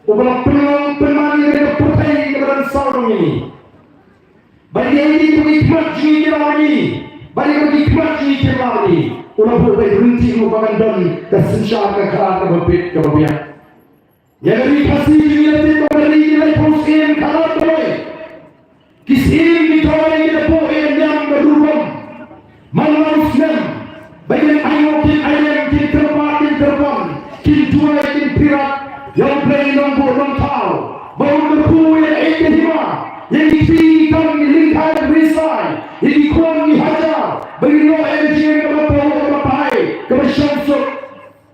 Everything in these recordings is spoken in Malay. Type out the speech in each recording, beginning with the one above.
Upalang peluang yang berputai kepada seorang ini. Bagi ini berhikmat jika lagi. Bagi berhikmat jika lagi. Ulang berhenti merupakan dan kesensyar kekerasan berbeda kebabian. Yang dikasih dilihat kepada nilai perusahaan kalah boleh. Kisih ditorai kita boleh yang berubah. Manusia bagian ayam kin terbang kin tuai kin pirat yang play nombor tahu baru berkuih yang hima yang dipilihkan lingkar berisai yang dikuang dihajar bagi no energi yang berapa kebersyamsuk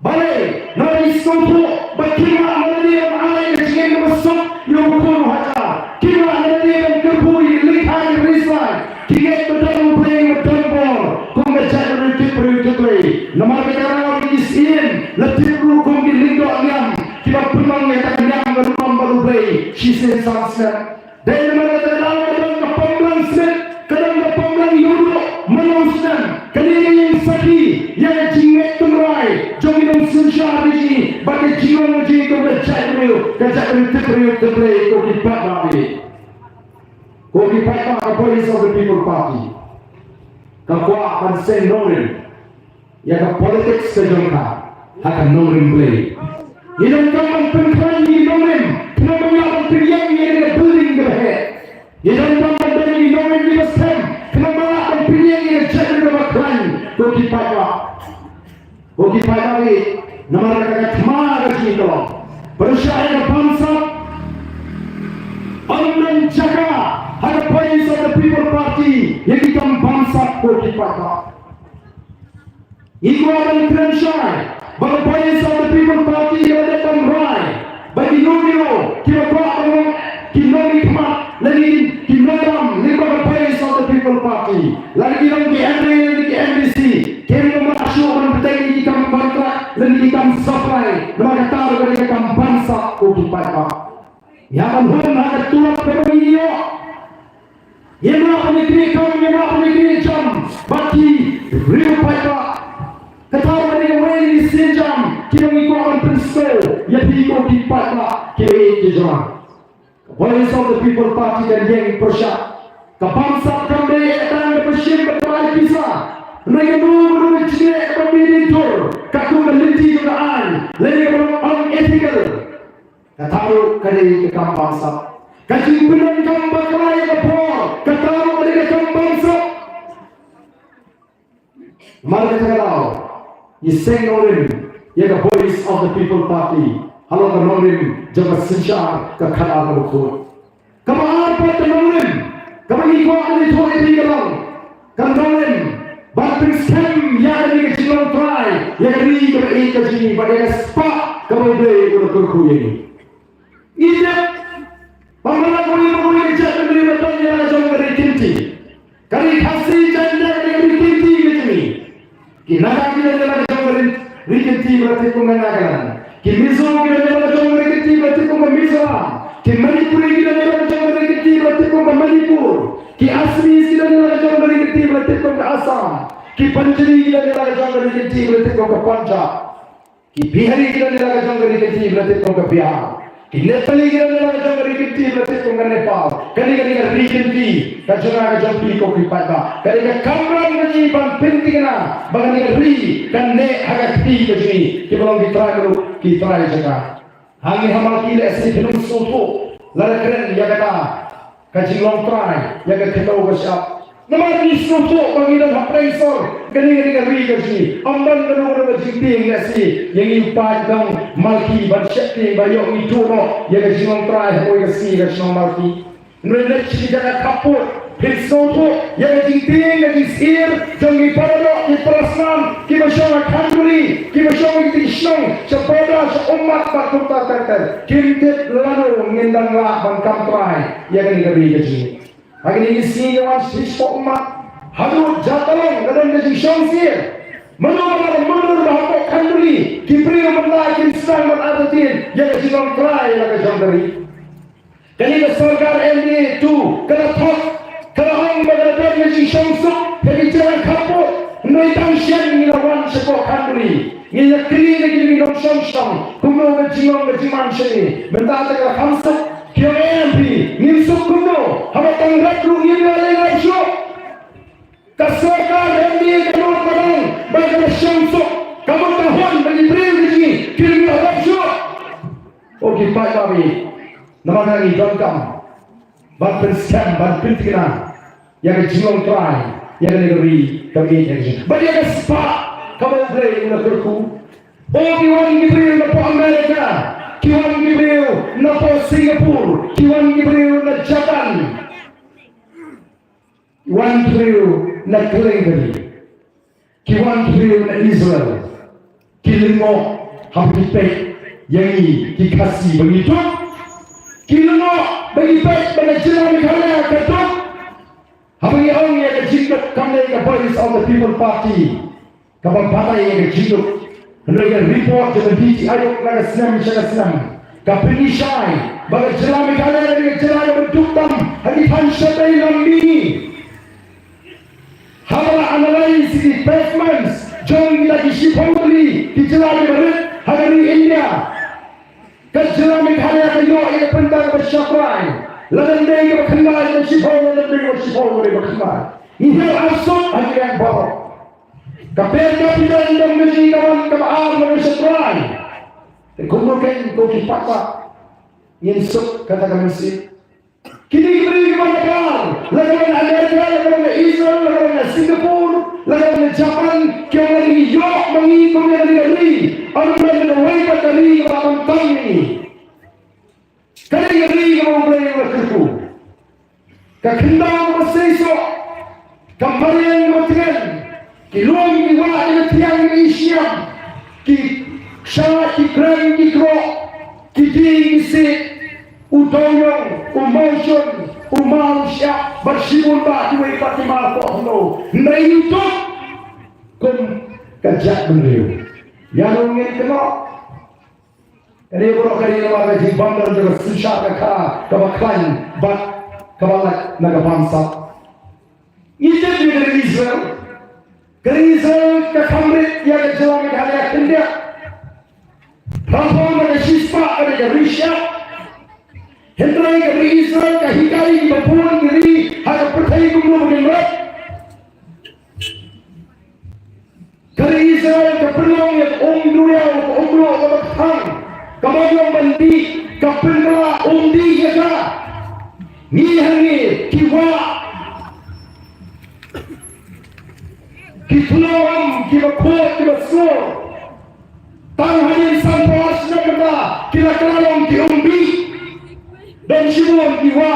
balik nari sopo berkira mendiam air yang masuk yang kuang hajar kira mendiam berkuih lingkar berisai tiga betul play Nama negara ini sin, letih rukun di lingkup yang kita penang yang tak nyam berumam baru play, sisa sangat. Dan nama negara kadang kepembelan set, kadang kepembelan yudo, manusia, kadang yang sakit, yang jingat tunai, jom minum sunshine ini, bagi jiwa muji kau berjaya to play, kau dipat lagi, kau dipat apa Police of the People Party, kau akan send norin. Yang politik sejongkar akan norim play. Yang kamu pengkain di norim, kenapa yang pilihan yang building berhead. Yang kamu dari norim di besar, kenapa yang pilihan yang jadi berkain. Bukti lagi, nama mereka kemana sih kalau berusaha bangsa, orang jaga ada Police of the People Party yang kita bangsa bukti pada. Equal and Crenshaw, but the Police of the People Party yang datang rai. Bagi Nunio, kita buat dengan kinoni kemat, lagi kinodam, lima Police of the People Party. Lagi kita di MDC, kita masuk dan bertanya kita kontrak, lagi kita supply, mereka tahu kalau kita bangsa untuk mereka. Yang pun ada tulang pemerintah. Yang nak negeri kami, yang nak negeri jam, bagi real mereka. Ketawa dengan wali sejam, kita mengikuti prinsip yang diikuti pada kita jalan. Police of the People Party dan yang persyak, kebangsa kami dan bersyukur berbagai kisah. Mereka dulu cerita pemilitur, kaku meliti keadaan, mereka unethical. Ketawa kali ke bangsa, kaji pelan kambang kelaya kepol, ketawa kali ke bangsa. Mari kita tahu. Iseng norim, yang Police of the People Party, halo norim, jangan sensyar ke kalah berukut. Kamu apa norim? Kamu ikut itu ini kalau, kamu norim, bantu scam yang ini kecil try, yang ini kecil, bagai spa, kamu beli berukut ini. Ini, pemalas boleh jadi betul yang jauh dari kinti, kali kasih janda dari kinti begini. Kinaga kita jalan Rikiti berarti pengenalan. Kimizo kita jalan rikiti berarti pengemizoan. Kimanipuri kita jalan rikiti berarti pengemanipur. Ki Asmi kita jalan rikiti berarti pengasam. Ki Panjri kita jalan rikiti berarti pengepanjab. Ki Bihari kita jalan rikiti berarti pengebihar. Ki Nepali kita jalan rikiti berarti pengenepal. Kali-kali rikiti kajungan jampi ko kipata. Kali-kali kamran menyipan pentingna. Bagaimana ri dan ne agak tinggi begini, kita belum kita jaga. Hangi hamal kile si belum sopo, lalu keren ya kata, kaji long try, ya kita tahu bersiap. Nama ni sopo bagaimana appraisal, gini ri begini, amban dengan berjimpi ya si, yang impat dong malki bersyakti bayok itu no, ya kaji long try, oh ya si kaji long malki. Mereka jaga kapur. Hisopo yang tinggi yang disir jangan pada di perasaan kita semua kanduri kita semua tisong sepada seumat batu takkan kita lalu mengendanglah bangkam try yang negeri kecil. Hari ini siapa siswa umat halu jatuh dalam disong sir menurut bahwa kanduri kibri memenai kisah berarti yang disong try yang kejamdari. Kali besarkan MD tu kena top. Kalau orang berada di syamsuk, dari jalan kapur, mereka siang ni lawan sebuah kanduri. Ngila kri lagi ni dong shong kuno ke jiman sini benda tak hamsuk kioen pi nimsuk kuno hama tangrat lu ngila lagi shok kasoka rendi kuno padang bagi shamsuk kamu tahun bagi beri ni kiri abang shok oke pak kami nama lagi dongkam ban scam ban pintina yang jiwang try yang negeri kami ini bagi ada spa kamu beri nak berku oh kiwan Gibril na po Amerika kiwan Gibril na po Singapore kiwan Gibril na Japan kiwan Gibril na Kelenggali kiwan Gibril na Israel kilingo hampipet yang dikasih begitu kilingo begipet pada jalan kaya ketuk habis orang yang kejinut kami ke Voice of the People Party kapag patay yang kejinut mereka report ke BT ayok laga senam kapinisay baga jalan kaya dengan jalan berduktam hagi hansyatai lambi habala analyze di pavements jom kita disipoli di jalan berat hari India ke jalan kaya kayo yang penting bersyakrai lagan dia yang berkenal dengan sipol mereka berkenal ini asal hagi yang baru kapenda tidak indang mesti kawan kawan mengesatrai kemudian itu dipaksa insuk kata kami sih kini beri kepada lawan Amerika lawan Israel lawan Singapura lawan Japan kau lagi yok mengikut dari orang berway dari orang kami kali ini kau boleh berkuku kekendang bersesok kembali yang bertegan kilong iwa ina tiang Asia ki syarat ki kran ki kro ki ding si udoyong umotion umausya bersibun ba diwe patima ko no na itu kum kajak beliau yang ngin kena ini bro kali nama di bandar juga susah ka kabaklan bat kabalak naga bangsa ini dari Israel Israel ke Kamrit yang jalan ke halayak India Rampung ke Shispa ke Rusia Hendrai ke Israel ke Hikari ke Bapuan kiri Haka pertai kumlu menimrat ke Israel ke Penang yang Dunia ke Umru ke Baktang ke Magyong Bandi ke Pendra Undi Yaka Nihangi Kiwa Kitulawam, kibakot, kibasur Tanghanin sampas na kata Kinakalawang kiumbi Dan sibuan kiwa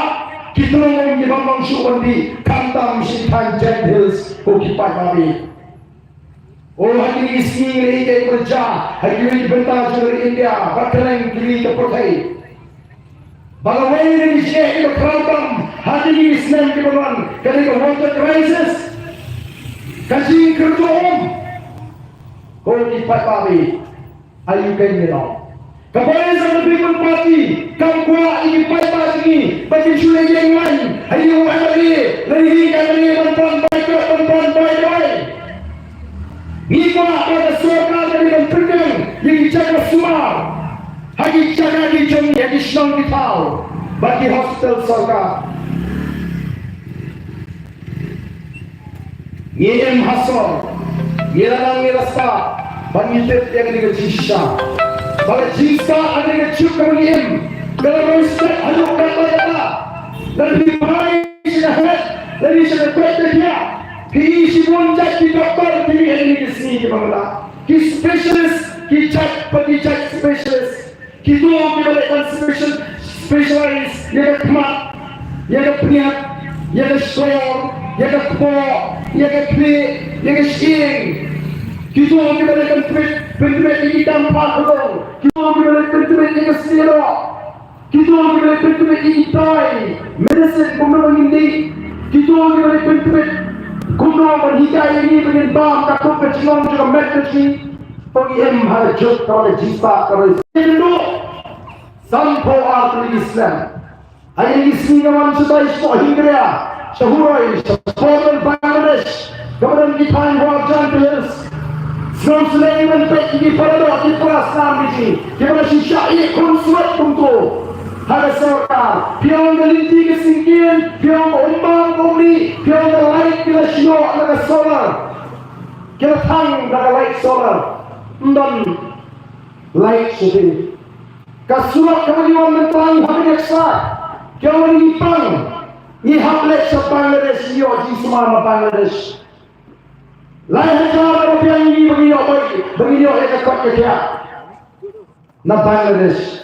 Kitulawang kibambang suwan di Kantang sintan jendils Ko kipat kami Oh hati isni lehigay kerja Hati bentar dari India Bakalang kiri kepotai Balawai dari Syekh ilo kerabang Hati isnan kibaman Ketika water crisis Kasih kerdoom Kau lipat babi Ayukan nilai Kapal sa People Party Kamkwa ilipat babi Bagi sulay yang lain Ayu alari Larihikan dari Bantuan baik Ngikwa pada suaka dari Bantuan Yang dijaga sumar Hagi jaga di jom Yang disenang di tau Bagi hospital suaka Ngiem hasor Ngilang ngirasa Pangitip yang ada jisya Bagi jisya ada ngecuk ngiem Kalau merespek haluk kata-kata Dan diparai sinahat Dari sinahat dia Ki sibunjak di doktor Kini ini kesini di Bangla Ki specialist Ki cak pagi cak specialist Ki tuang dibalikkan specialist Yang kemat Yang peniat Yang soyor Yang kepok Yang klik Yang siing Kita orang diberikan tweet ini dampak dulu. Kita orang diberikan tweet ini kesilok. Kita orang diberikan tweet ini tay. Medicine kumpulan ini. Kita orang diberikan tweet kumpulan berhikai ini dengan bam takut kecilong juga medicine. Pengiem hajut kalau jispa kalau itu. Sampo arti Islam. Ayat Islam kawan sudah ispo hingga Shahurai, Shahurai Bangladesh. Kemudian kita yang wajan terus Sebab selain menpek di paradok di perasaan biji, di mana si syahid konsulat untuk ada serta piang gelinti kesingkian, piang ombang bumi, piang light kila syok naga solar, kila tang naga light solar, dan light sudah. Kasulat kemudian mentang hamil eksak, kau ini pang, ni hamil eksak Bangladesh, yo di semua Bangladesh. Lain cara rupiah ini bagi yo ekak kerja. Na Bangladesh.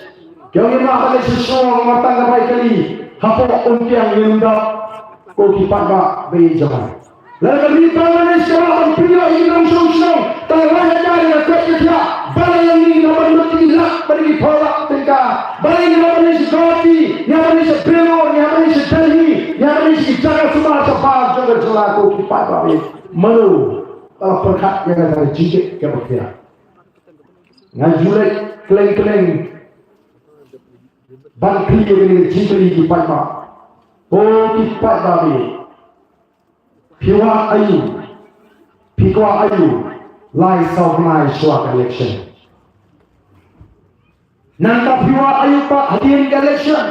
Kau ini nak ada sesuatu matang apa kali, hapok untiang yunda, kau kipat ba beri jalan. Lalu di Bangladesh kalau pria ini langsung, tak lain cara nak kerja. Balik yang ini nama itu tidak bagi polak tingkah. Balik nama ini kopi, nama ini Benor, nama ini Delhi, nama ini Jakarta semua sebab juga jelaku kipat ba beri menu. Kalau perkat yang ada jijik ke berkira. Ngajulek keleng-keleng bangkri ini jibri di Padma. Oh di Padma ini. Piwa ayu. Lai saunai suat election. Nanta piwa ayu pak hadirin election.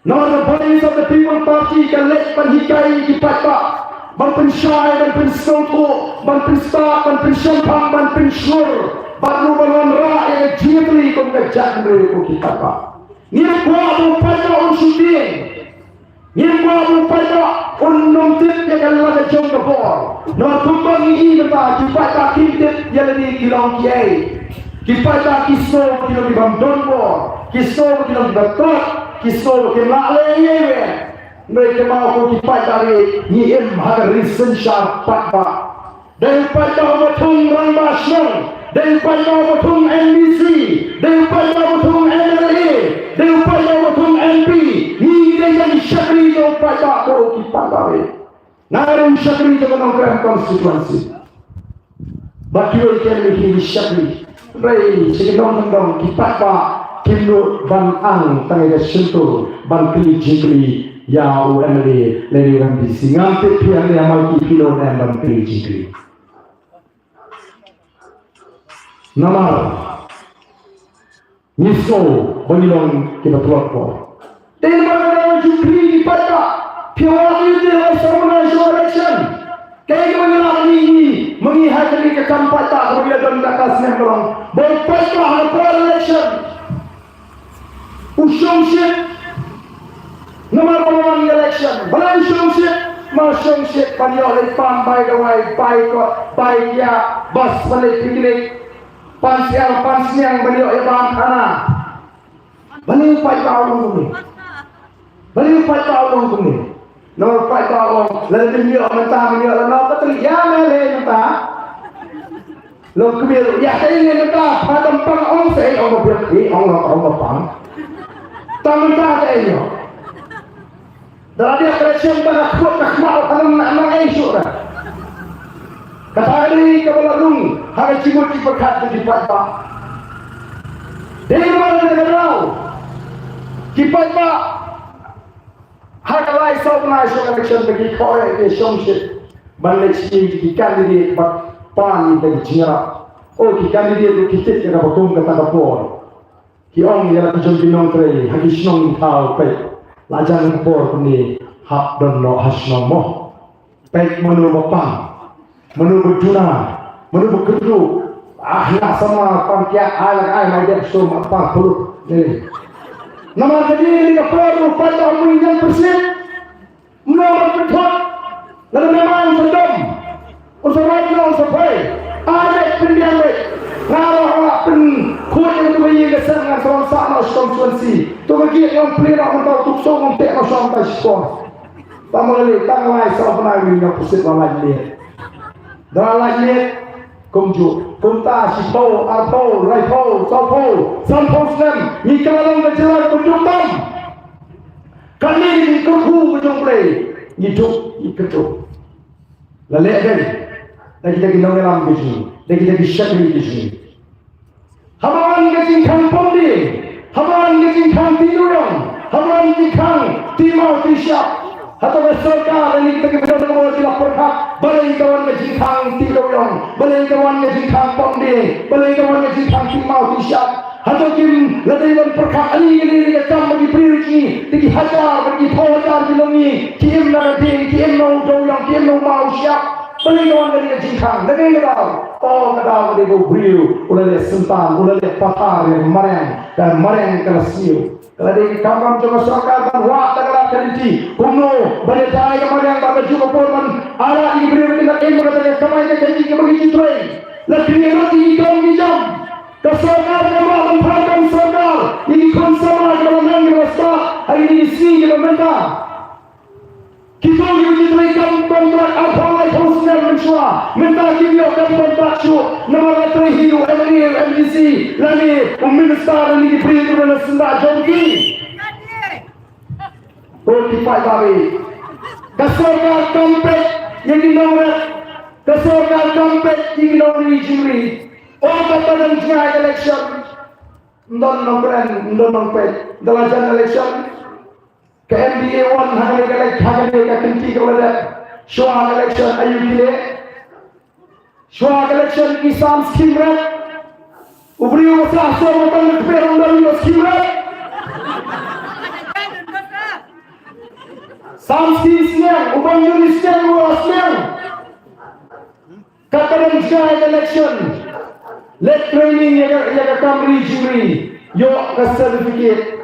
Now the bodies of the people party can let panhikai di Padma. Ban pensyai, ban pensongko, ban penstak, ban pensyampang, ban pensyur, ban rubangan rakyat jibri kong kejak mereka kita pak. Niat gua pada on syuting, niat gua pada on nonton yang kalau ada jom kebor. Nah tumbang ini kita kita kita yang lebih kilang kiai, kita kisah kita lebih bandon bor, kisah kita lebih betul, kisah kita lalai. Mereka mahu kipat dari NIM hari sensyar patba daripada betul Rambas Nong, daripada betul NBC, daripada betul NLA, daripada betul MP. Ini yang syakri daripada kau kipat dari narin syakri dengan orang konstitusi bakiul kami syakri rai segenong kipat ba kilo ban ang tangga sentuh ban kli jikli ya UMD lagi orang di Singapura pihak yang mau kilo dan ban jikli nama miso banilong kita keluar dan mana jikli pada pihak itu sama election kayak gimana ini mengihat dari kekampat tak berbeda dan kasnya orang berpesta election usungship nomor 1 election balai usungship masungship panjang pan by the way by ya bas balik piknik pansial pansiang beliau ibang kana balik pai tahu ni balik pai tahu ni nomor pai tahu lalu dia mentah dia lalu betul ya mele mentah lo kebir ya ini mentah pada pang ong sei ong berpi ong pang taman tak ada ini. Dalam dia kerajaan pada kuat nakmal alam esok dah. Kata hari kebelarung hari cimut diperkat di Padma. Dari mana dia tahu? Di Padma hari lain sahaja election bagi korek di Shongship balik sini di kandidat pan dari Cina. Oh di kandidat itu kita kena bertemu kata kapor. Kiong yang tujuan binong teri, haki sinong tau pek, lajang kepor kini hak dan lo hasno mo, pek menu bapang, menu berjuna, menu berkeru, nak sama pangkiat alang mai dia so apa perlu ni. Nama jadi ni kepor pada umumnya persen, nomor betul, lalu memang sedom, usaha lagi usaha, ada pendiam kalau orang pun kuat yang tu bagi kesenangan seorang sana konstitusi, tu bagi yang pelira untuk tuksong untuk sampai sekolah. Tamu lagi, tang lain sama penari yang pusat lain lihat. Dalam lain lihat, kumju, kumta, sipau, arpau, raipau, salpau, salpau senam, ni kalau berjalan berjumpam. Kali ini kuku berjumpai, hidup, hidup. Lalu lagi nongelam begini. Lagi syakri di sini. Habaran kecing kampung ni, habaran kecing kamp tidurong, habaran kecing timau tisap, Atau beserta ini kita kita berbuat tidak perhak. Balai kawan kejihang tidoyong, balai kawan kejihang pomde, balai kawan kejihang timau tisyak. Atau kim ladaiwan perhak ini kam bagi prioriti, tigi hajar bagi hajar dilongi, kim narating, kim no doyong, kim no mau siap. Balai kawan kejihang, ladai kadau. Oh kadau kadai beriu, ulai sentan, ulai patar yang mareng dan mareng kelasiu. Kalau di kampung juga masyarakat wah tagara kaliti kuno balik tayo kemarin baga juga porman ara ini beri kita ilmu kata kamai ke jadi ke bagi train lakini rati ikam dijam kesokar kemah memperhatikan sokar ini konsama kalau nang rasa hari ini si kita minta kita juga train kontrak apa lagi khususnya mencoba minta kita kontrak tu nama train hiu MDC lagi minister ini beri kita sendak jogi Tipai babi, kesorkan kampet yang dinamakan kesorkan kampet yang dinamakan juri. Oh kata dan jaya election, non nombret dalam jaya election ke MBA 1 hari election hari kenti kepada Shua election ayu kile, Shua election Islam skimret, ubri usah semua tentang perang dari skimret. Samsi siang, ubang Yunus siang, uas siang. Katakan jaya election, let training yang kamri juri, yo ke certificate,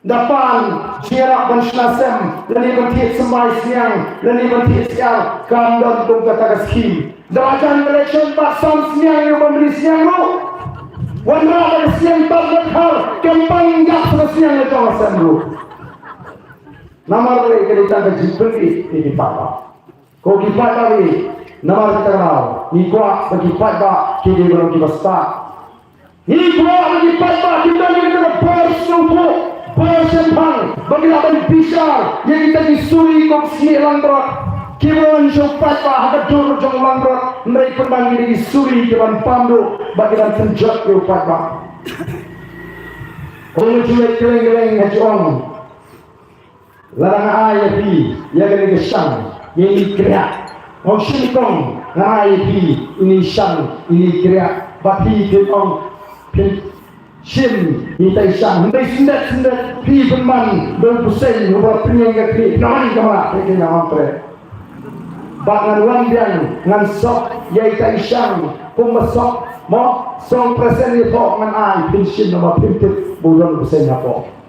dapan jirak bensinasem, dan ibantit semai siang, dan ibantit siang, kamdan tung kata skim. Dalam election tak sam siang yang memberi siang lo, wanra dari siang tak berhal, kempang gak siang itu asam lo. Nama mereka kita berjumpa di Papa. Kau di Papa ni, nama kita kenal. Ikut bagi Papa kita belum kita start. Ikut bagi Papa kita ni kita bersungguh, bersempang. Bagi lawan pisar yang kita disuri kongsi langgar. Kita mencoba Papa ada dulu jong langgar. Mereka panggil disuri kita pandu bagi dan senjat ke Papa. Orang cuci keleng-keleng hajong. Larang ayah pi, ya kena kesang, ini kerak. Orang syukong, ayah pi, ini sang, ini kerak. Bagi kita sim, ini tak sang. Hendak sendat, pi berman, berpusing, berapa penyang kekri, nawan kamera, mereka nak ampre. Bagan wangdian, ngan sok, ya tak sang, pemasok, mau song present itu ngan ayah, pension nama pintu, bulan pusing apa.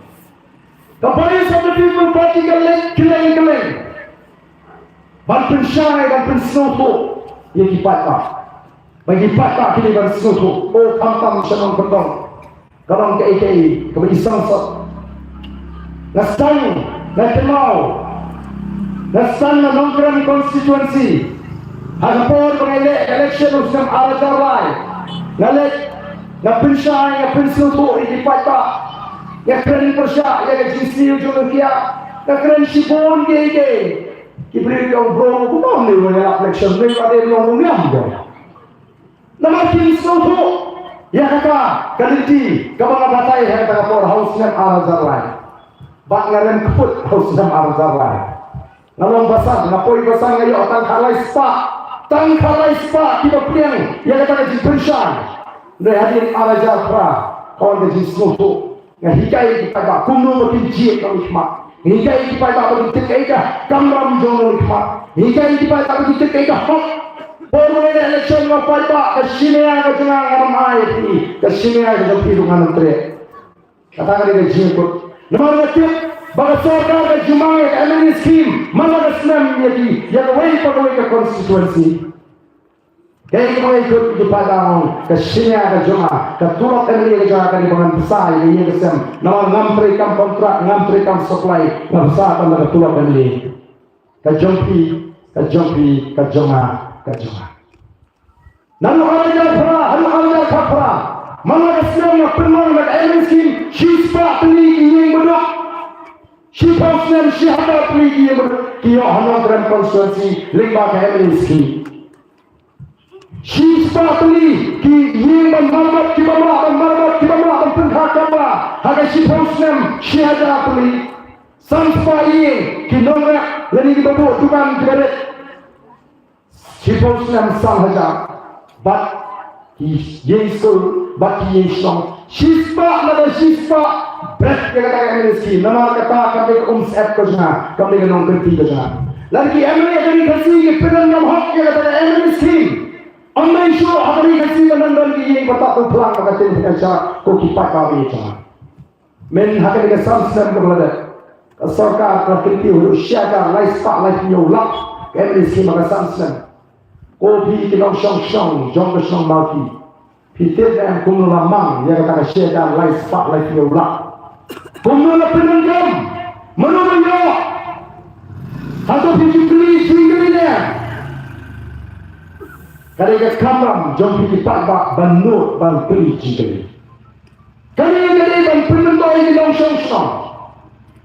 The voice of the people party keleng-keleng. Banten syai dan pensnoto yang dipatah. Bagi patah kini pensnoto. Oh kampam syanong pendong. Karang ke IKI, ke isang sot. Nastang, nakenau. Nastang na nongkran constituency. Hagapor pengelek election usang arajarai. Nalek, na pensyai, na pensnoto yang dipatah. Yang keren persyak, yang jinsi ujung kia, yang keren sipon ke. Kibri yang bro, bukan ni orang yang election, mereka ada yang orang yang dia. Nama kini soto, ya kata, kaliti, kapan batai yang kata kapor haus dengan arajarlai. Bak ngaren keput haus dengan arajarlai. Nalong basang, napoi basang ngayo tang kalai spa, kita piang, yang kata jinsi persyak. Dari hadir arajar pra, kawan jinsi soto. Hikai kita kuno makin jiat kami hikmat. Hikai kita bagi terkait kamram jono hikmat. Hikai kita bagi terkait hak. Orang election ngapai pak kesini yang kejengah ngaram air ini. Kesini yang kejengah hidungan menteri. Katakan dia jiat. Nomor ketiga, bagi sorga kejumai MNE scheme mana kesem jadi yang way pegawai ke konstituensi. Kaya kita ikut di padang kesini ada jemaah, keturut MNE juga akan dibangun besar ini kesem. Nama ngamperikan kontrak, ngamperikan supply, besar akan keturut MNE. Kejompi, kejoma. Lalu ada kapra, mana kesem yang pernah nak MNE scheme, sispa peligi yang berak, sispa senam siapa peligi yang berak, kio hanam dalam konstitusi lima MNE scheme. Sispa peli ki yang marbat ki bawah dan penghakama haga sipau senam siapa peli sampai kinonga lagi di bawah tukang kibaret Muslim sahaja but Yesus but Yesus shispa nada shispa berat kata MNC nama kata kami set ko jana kami nong kerti ko jana lagi MNC dari kasi ke peran nam hak kata MNC online show hari kasi nandang ki yang patah tu pelang kata aja ko kipat kami jana men hakani ke samsam ko boleh सरकार प्रकृति रुष्या का life spot life new luck कैमरे से मगर संसन को भी कि लोग शोंग जोंग शोंग माकी फिर dan kumula mang ya kata share dan life spot life new luck kumula penengam menuju atau physically singgahnya kadang kamram jom pergi pak banut ban peli jingkali kadang ban penentoy di long shong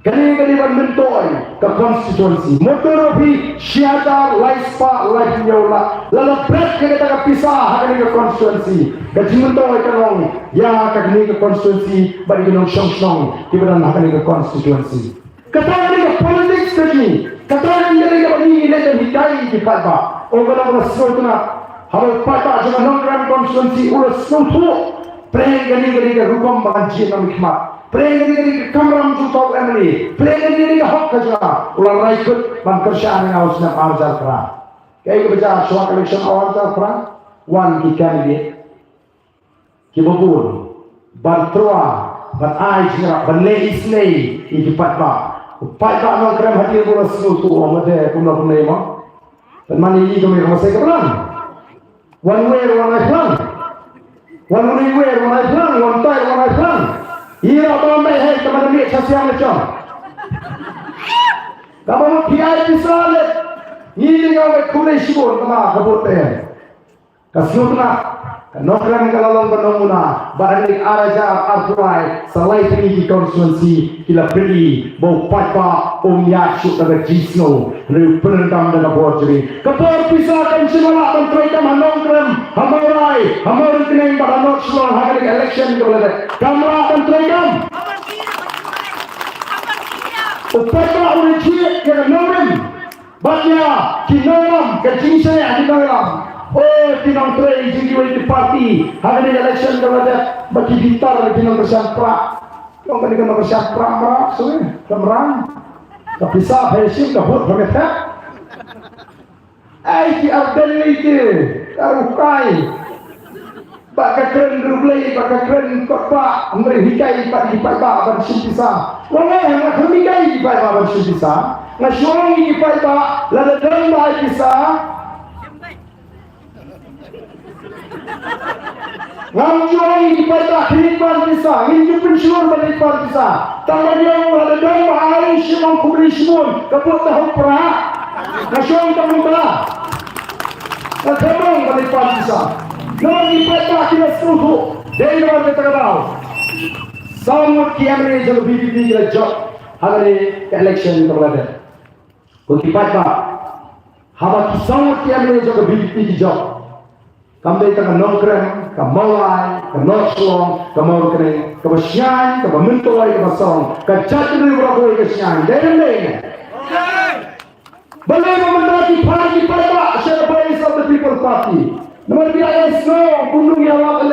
kali-kali bentoy ke konstitusi motor bhi syada laispa lainyola lalu berat kita pisah kali ke konstitusi dan bentoy kalong ya kali ke konstitusi bagi nong song tiba-tiba kali ke konstitusi kata ke politics tadi kata kali ke bagi ini dan hidai di pada orang semua harus pada jangan nong konstitusi urus semua preng kali ke hukum banjir dan hikmat Pelenggan kamram jutau emri, pelenggan hak kerja, ulang raikut bangkersyaan yang harus nak arjar perang. Kayak kerja suatu election arjar perang, one candidate, kibubur, bantrua, banai jerak, banlei isnei, ikipat ba, upat ba nol krem hadir bola selutu, amade punah mah, dan mani ini kami masih ke perang, one way one night perang, one way one night perang, one time one night perang. Ia apa mai teman ni sosial macam. Kamu kiai pisalet. Ini kau kulai sibur kemana kabupaten. Kasutna nokran kalau penonguna barang araja artuai selain ini konstitusi kita beri bau patwa umyak sudah jisno referendum dan aborjeri kapal pisahkan semua menteri dan nongkram hamurai kena pada not semua hari election kepada kamera menteri kan upaya uji yang nongkram banyak kinoram kejinsan kinoram oh tinang tray jadi parti hari election kepada bagi gitar tinang bersampra yang kali kena bersampra merak semua kemerang tapi sah hesim kahut bermetak ki ardeli ke arukai baka keren rublei baka keren kota memberi hikai di pada ban simpisa wala yang hikai di pada ban simpisa ngasyong di pada lada dan bai bisa Ngamjuang di pada kehidupan bisa, hidup pensiun berlipat bisa. Tangan yang ada dalam hari semua kubri semua, kaput tahu perah, nasyong tahu perah, nakabang berlipat bisa. Namun di pada kita setuju, dari luar kita tahu. Samut kiam ini jadi BBB kita job, hari election terlalu. Bagi pada, haba samut kiam ini jadi BBB job. Kami tengah nongkrong, kamawai, kanosong, kamawai, kamasyan, kamamentoi, kamasong, kacatri berapa kesyan, dene. Boleh memandati parti pada siapa of the people party. Nomor dia snow gunung yang awak